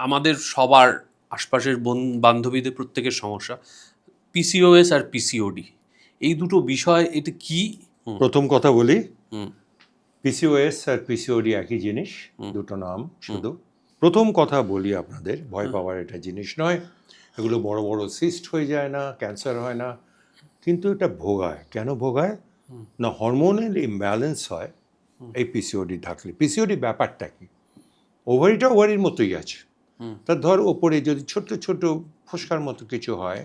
আমাদের সবার আশপাশের বান্ধবীদের প্রত্যেকের সমস্যা পিসিওএস আর পিসিওডি, এই দুটো বিষয় এটা কি? প্রথম কথা বলি, হুম পিসিওএস আর পিসিওডি একই জিনিস, দুটো নাম শুধু। প্রথম কথা বলি আপনাদের, ভয় পাওয়ার এটা জিনিস নয়, এগুলো বড় বড় সিস্ট হয়ে যায় না, ক্যান্সার হয় না, কিন্তু এটা ভোগায়। কেন ভোগায় না, হরমোনাল ইমব্যালেন্স হয় এই পিসিওডি থাকলে। পিসিওডি ব্যাপারটা কি, ওভারিটা ওভারির মতোই আছে, তার ধর ওপরে যদি ছোট ছোট ফোসকার মতো কিছু হয়,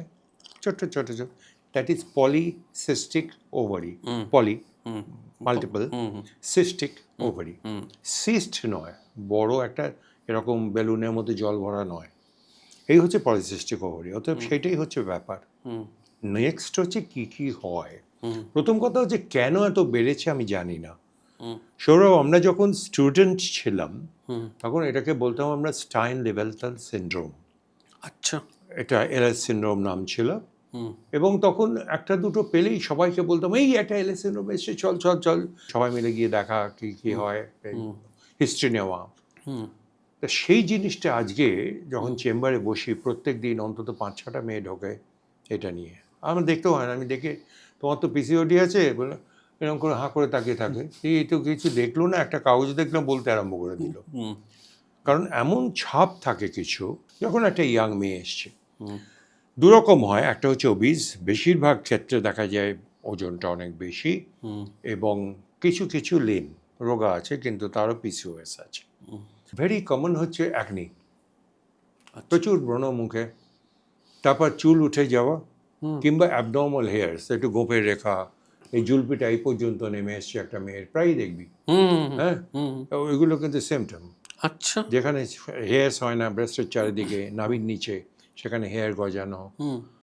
ছোট ছোট ছোট, that is polycystic ovary. Poly multiple, cystic ovary. Cyst নয়, বড় একটা এরকম বেলুনের মধ্যে জল ভরা নয়, এই হচ্ছে পলিসিস্টিক ওভারি। অতএব সেটাই হচ্ছে ব্যাপার। নেক্সট হচ্ছে কি কি হয়। প্রথম কথা হচ্ছে কেন এত বেড়েছে আমি জানি না। সৌরভ, আমরা যখন স্টুডেন্ট ছিলাম তখন এটাকে বলতাম আমরা স্টাইন লেভেলথাল সিন্ড্রোম। আচ্ছা। এটা এলএস সিন্ড্রোম নাম ছিল। এবং তখন একটা দুটো পেলেই সবাইকে বলতাম এই একটা এলএস সিন্ড্রোম এসে, চল চল চল, সবাই মিলে গিয়ে দেখা কি কি হয়, হিস্ট্রি নেওয়া। তা সেই জিনিসটা আজকে যখন চেম্বারে বসি, প্রত্যেক দিন অন্তত 5-6টা মেয়ে ঢোকে এটা নিয়ে। আমার দেখতেও হয় না, আমি দেখে তোমার তো পিসিওডি আছে বলে এরকম করে হাঁ করে তাকিয়ে থাকে, এই তো কিছু দেখলো না, একটা কাগজ দেখলাম বলতে আরম্ভ করে দিল। কারণ এমন ছাপ থাকে কিছু যখন একটা ইয়াং মেয়ে এসছে। দুরকম হয়, একটা হচ্ছে ওবিজ, বেশিরভাগ ক্ষেত্রে দেখা যায় ওজনটা অনেক বেশি, এবং কিছু কিছু লিন রোগা আছে কিন্তু তারও পিসিওএস আছে। ভেরি কমন হচ্ছে অ্যাকনি, প্রচুর ব্রণ মুখে, তারপর চুল উঠে যাওয়া, কিংবা অ্যাবনর্মাল হেয়ার্স, একটু গোঁফের রেখা, এই জুলপিটা এই পর্যন্ত নেমে এসছে একটা মেয়ের, প্রায়ই দেখবি। হ্যাঁ, ওইগুলো কিন্তু সিমটম। আচ্ছা। যেখানে হেয়ার্স হয় না ব্রেস্টের চারিদিকে, নাভির নিচে, সেখানে হেয়ার গজানো,